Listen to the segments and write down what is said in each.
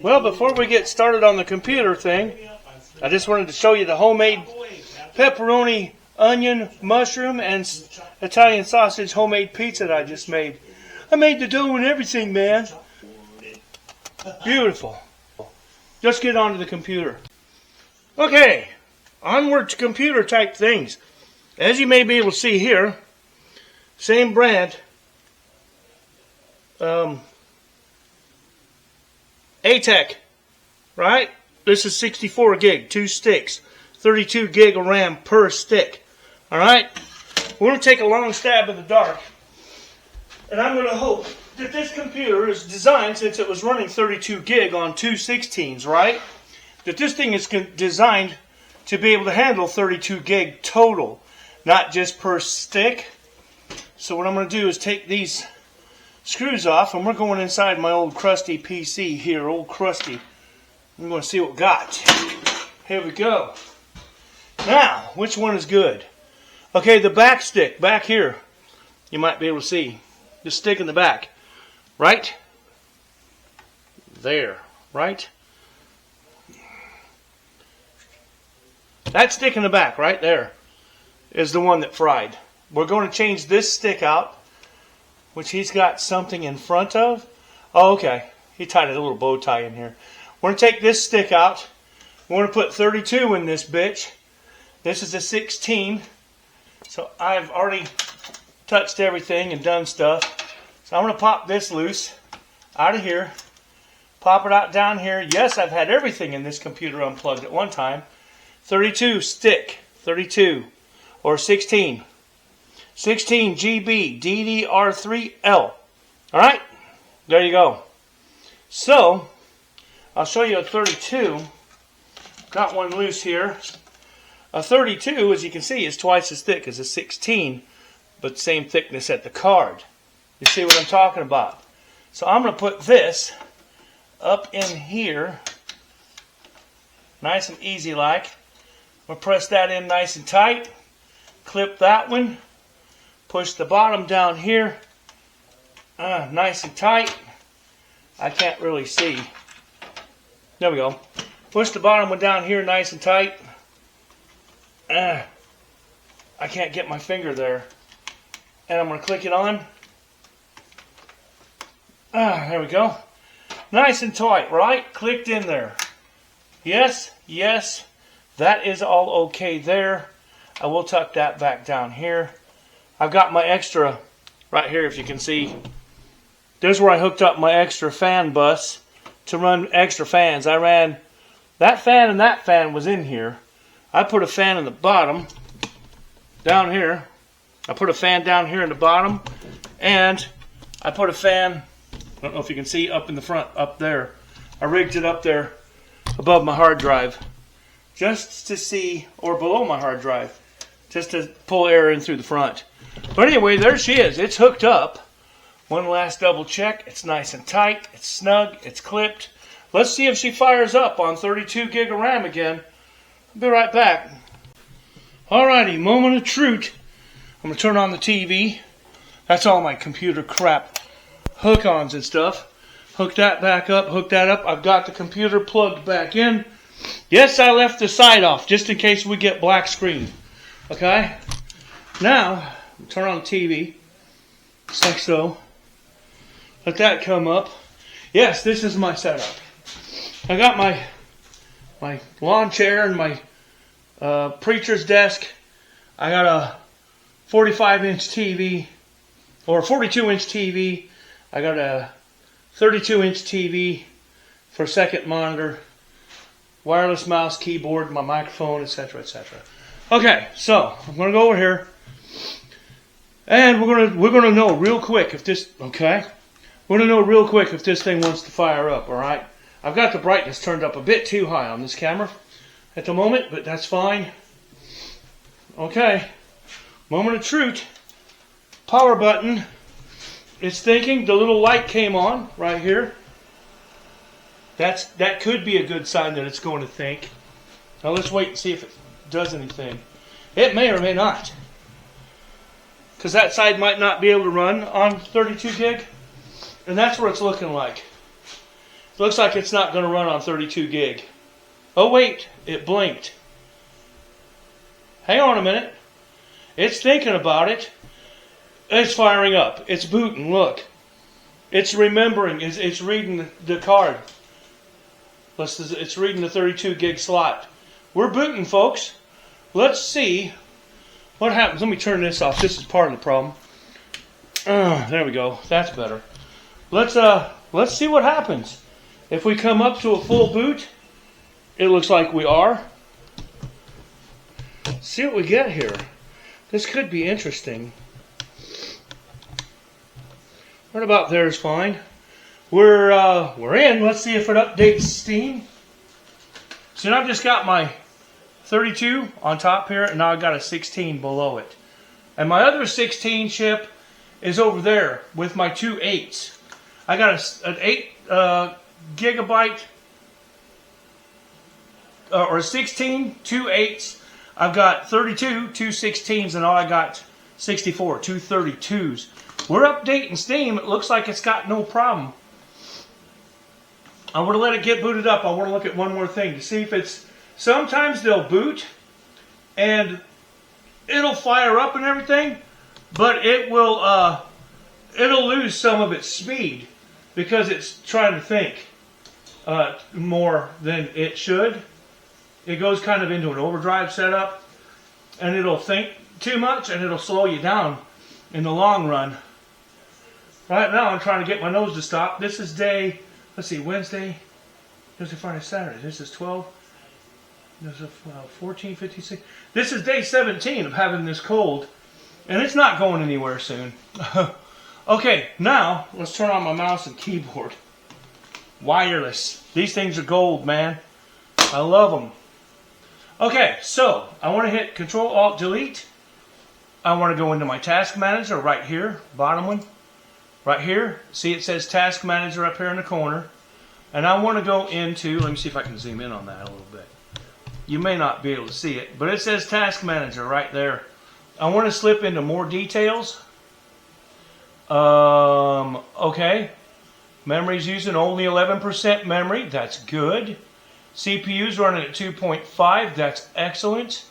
Well, before we get started on the computer thing, I just wanted to show you the homemade pepperoni, onion, mushroom, and Italian sausage homemade pizza that I just made. I made the dough and everything, man. Beautiful. Let's get on to the computer. Okay, onward to computer type things. As you may be able to see here, same brand, ATEC, right? This is 64 gig, 2 sticks, 32 gig of RAM per stick. All right? We're going to take a long stab in the dark, and I'm going to hope that this computer is designed, since it was running 32 gig on 2 16s, right? That this thing is designed to be able to handle 32 gig total, not just per stick. So what I'm going to do is take these screws off, and we're going inside my old crusty PC here, old crusty. I'm going to see what we got. Here we go. Now, which one is good? Okay, the back stick, back here, you might be able to see. The stick in the back, right? There, right? That stick in the back, right there, is the one that fried. We're going to change this stick out, which he's got something in front of. Oh, okay. He tied a little bow tie in here. We're going to take this stick out. We're going to put 32 in this bitch. This is a 16. So I've already touched everything and done stuff. So I'm going to pop this loose out of here. Pop it out down here. Yes, I've had everything in this computer unplugged at one time. 32 stick. 32. Or 16. 16 GB DDR3L. Alright, there you go. So, I'll show you a 32. Got one loose here. A 32, as you can see, is twice as thick as a 16, but same thickness at the card. You see what I'm talking about? So I'm going to put this up in here, nice and easy like. I'm going to press that in nice and tight. Clip that one. Push the bottom down here, nice and tight. I can't really see. There we go. Push the bottom one down here nice and tight. I can't get my finger there. And I'm going to click it on. There we go. Nice and tight, right? Clicked in there. Yes, yes. That is all okay there. I will tuck that back down here. I've got my extra right here, if you can see. There's where I hooked up my extra fan bus to run extra fans. I ran that fan, and that fan was in here. I put a fan in the bottom, down here. I put a fan down here in the bottom, and I put a fan, I don't know if you can see, up in the front, up there. I rigged it up there above my hard drive, just to see, or below my hard drive, just to pull air in through the front. But anyway, there she is. It's hooked up. One last double check. It's nice and tight. It's snug. It's clipped. Let's see if she fires up on 32 gig of RAM again. I'll be right back. Alrighty, moment of truth. I'm going to turn on the TV. That's all my computer crap. Hook-ons and stuff. Hook that back up. Hook that up. I've got the computer plugged back in. Yes, I left the side off just in case we get black screen. Okay? Now, turn on the TV, just like so. Let that come up. Yes, this is my setup. I got my lawn chair and my preacher's desk. I got a 45-inch TV, or 42-inch TV. I got a 32-inch TV for second monitor, wireless mouse, keyboard, my microphone, etc., etc. Okay, so I'm going to go over here. And we're gonna know real quick if this, okay? We're gonna know real quick if this thing wants to fire up, alright? I've got the brightness turned up a bit too high on this camera at the moment, but that's fine. Okay. Moment of truth. Power button. It's thinking. The little light came on right here. That could be a good sign that it's going to think. Now let's wait and see if it does anything. It may or may not. Because that side might not be able to run on 32 gig. And that's what it's looking like. Looks like it's not going to run on 32 gig. Oh wait, it blinked. Hang on a minute. It's thinking about it. It's firing up. It's booting, look. It's remembering, it's reading the card. It's reading the 32 gig slot. We're booting, folks. Let's see what happens. Let me turn this off. This is part of the problem. There we go. That's better. Let's see what happens. If we come up to a full boot, it looks like we are. See what we get here. This could be interesting. Right about there is fine. We're in. Let's see if it updates Steam. So now I've just got my 32 on top here, and now I've got a 16 below it. And my other 16 chip is over there with my two 8s. I got an 8 gigabyte or a 16, two 8s. I've got 32, two 16s, and now I got 64, two 32s. We're updating Steam. It looks like it's got no problem. I want to let it get booted up. I want to look at one more thing to see if it's... Sometimes they'll boot and it'll fire up and everything, but it will it'll lose some of its speed because it's trying to think more than it should. It goes kind of into an overdrive setup, and it'll think too much, and it'll slow you down in the long run. Right now, I'm trying to get my nose to stop. This is day, let's see, Wednesday, Thursday, Friday, Saturday. This is 12. This is 14, 15, 16. This is day 17 of having this cold, and it's not going anywhere soon. Okay, now let's turn on my mouse and keyboard. Wireless. These things are gold, man. I love them. Okay, so I want to hit Control-Alt-Delete. I want to go into my Task Manager right here, bottom one. Right here, see it says Task Manager up here in the corner. And I want to go into, let me see if I can zoom in on that a little bit. You may not be able to see it, but it says Task Manager right there. I want to slip into more details. Okay. Memory's using only 11% memory. That's good. CPU's running at 2.5. That's excellent.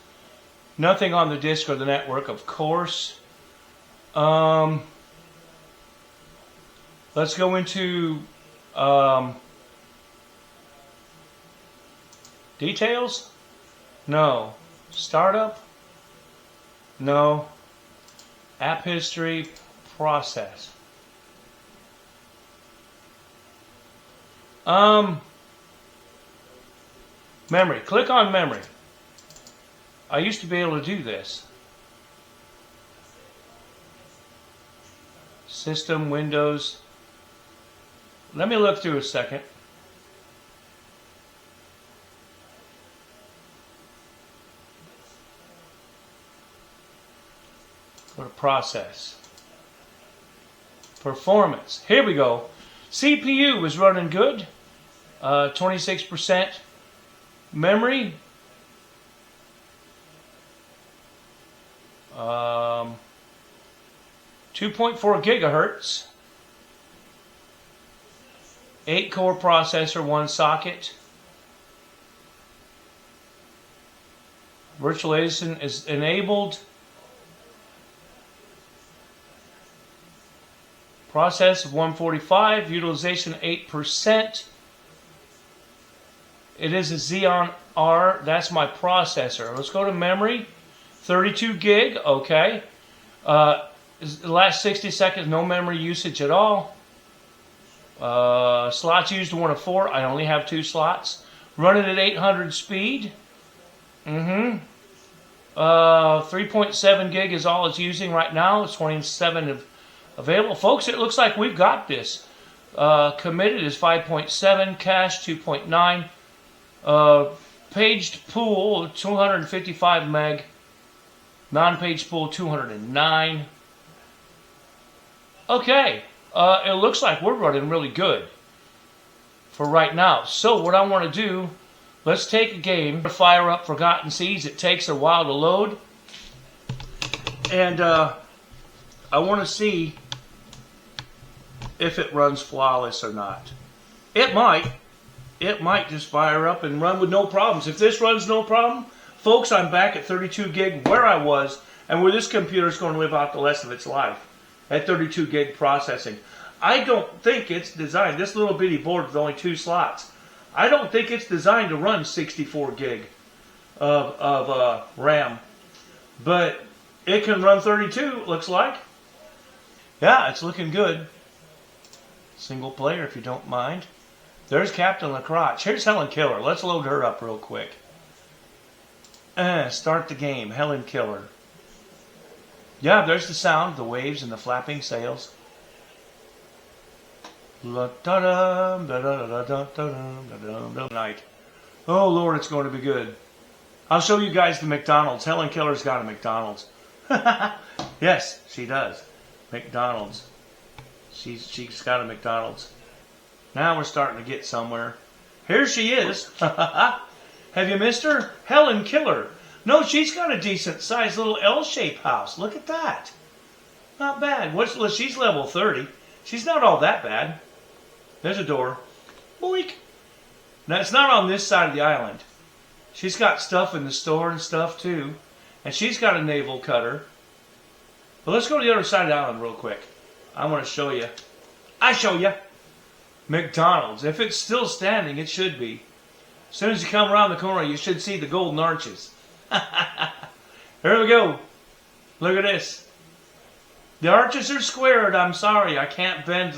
Nothing on the disk or the network, of course. Let's go into details. No. Startup. No. App history. Process. Memory. Click on memory. I used to be able to do this. System, Windows. Let me look through a second. Go to process. Performance. Here we go. CPU is running good. 26%. Memory. 2.4 gigahertz. 8-core processor, 1 socket. Virtualization is enabled. Process of 145, utilization 8%. It is a Xeon R, that's my processor. Let's go to memory, 32 gig, okay. The last 60 seconds, no memory usage at all. Slots used 1 of 4, I only have 2 slots. Running at 800 speed. 3.7 gig is all it's using right now. It's 27 available. Folks, it looks like we've got this. Committed is 5.7, cache 2.9. Paged pool 255 meg. Non-paged pool 209. Okay, it looks like we're running really good for right now. So what I want to do, let's take a game, fire up Forgotten Seas. It takes a while to load. And I want to see if it runs flawless or not. It might. it might just fire up and run with no problems. If this runs no problem, folks, I'm back at 32 gig where I was and where this computer is going to live out the rest of its life at 32 gig processing. I don't think it's designed, this little bitty board with only 2 slots, I don't think it's designed to run 64 gig of RAM. But it can run 32, it looks like. Yeah, it's looking good. Single player, if you don't mind. There's Captain LaCroix. Here's Helen Keller. Let's load her up real quick. Start the game. Helen Keller. Yeah, there's the sound, the waves, and the flapping sails. Night. Oh, Lord, it's going to be good. I'll show you guys the McDonald's. Helen Keller's got a McDonald's. Yes, she does. McDonald's. She's got a McDonald's. Now we're starting to get somewhere. Here she is. Have you missed her? Helen Keller. No, she's got a decent sized little L-shaped house. Look at that. Not bad. She's level 30. She's not all that bad. There's a door. Boink. Now, it's not on this side of the island. She's got stuff in the store and stuff, too. And she's got a naval cutter. But let's go to the other side of the island real quick. I want to show you. I show you. McDonald's. If it's still standing, it should be. As soon as you come around the corner, you should see the golden arches. Here we go. Look at this. The arches are squared. I'm sorry. I can't bend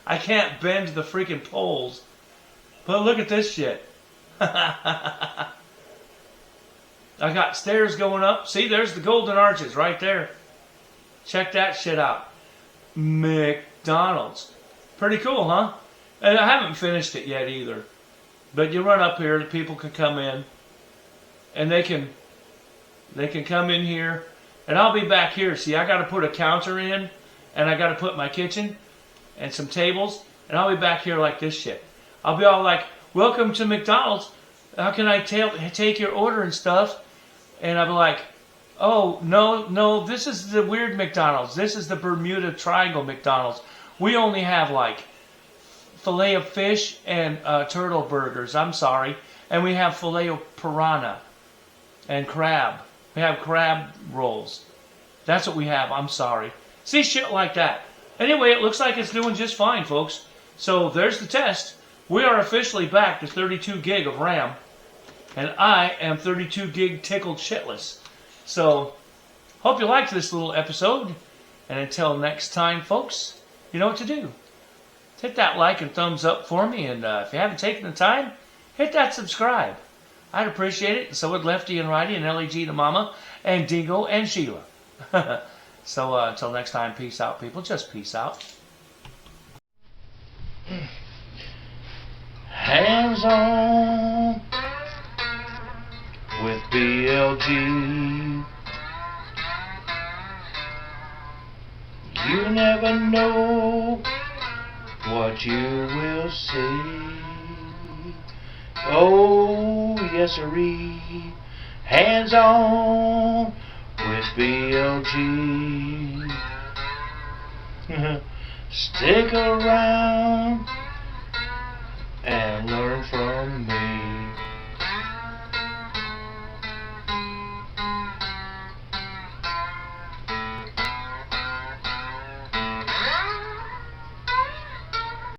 the freaking poles. But look at this shit. I got stairs going up. See, there's the golden arches right there. Check that shit out. McDonald's. Pretty cool, huh? And I haven't finished it yet either. But you run up here, the people can come in. And they can come in here. And I'll be back here. See, I got to put a counter in. And I got to put my kitchen. And some tables. And I'll be back here like this shit. I'll be all like, welcome to McDonald's. How can I take your order and stuff? And I'll be like, oh, no, this is the weird McDonald's. This is the Bermuda Triangle McDonald's. We only have like filet of fish and turtle burgers. I'm sorry. And we have filet of piranha and crab. We have crab rolls. That's what we have. I'm sorry. See, shit like that. Anyway, it looks like it's doing just fine, folks. So there's the test. We are officially back to 32 gig of RAM. And I am 32 gig tickled shitless. So, hope you liked this little episode. And until next time, folks, you know what to do. Hit that like and thumbs up for me. And if you haven't taken the time, hit that subscribe. I'd appreciate it. And so would Lefty and Righty and LEG the Mama and Dingo and Sheila. So until next time, peace out, people. Just peace out. Hands on with BLG. You never know what you will see. Oh, yes sirree. Hands on with BLG. Stick around and learn from me.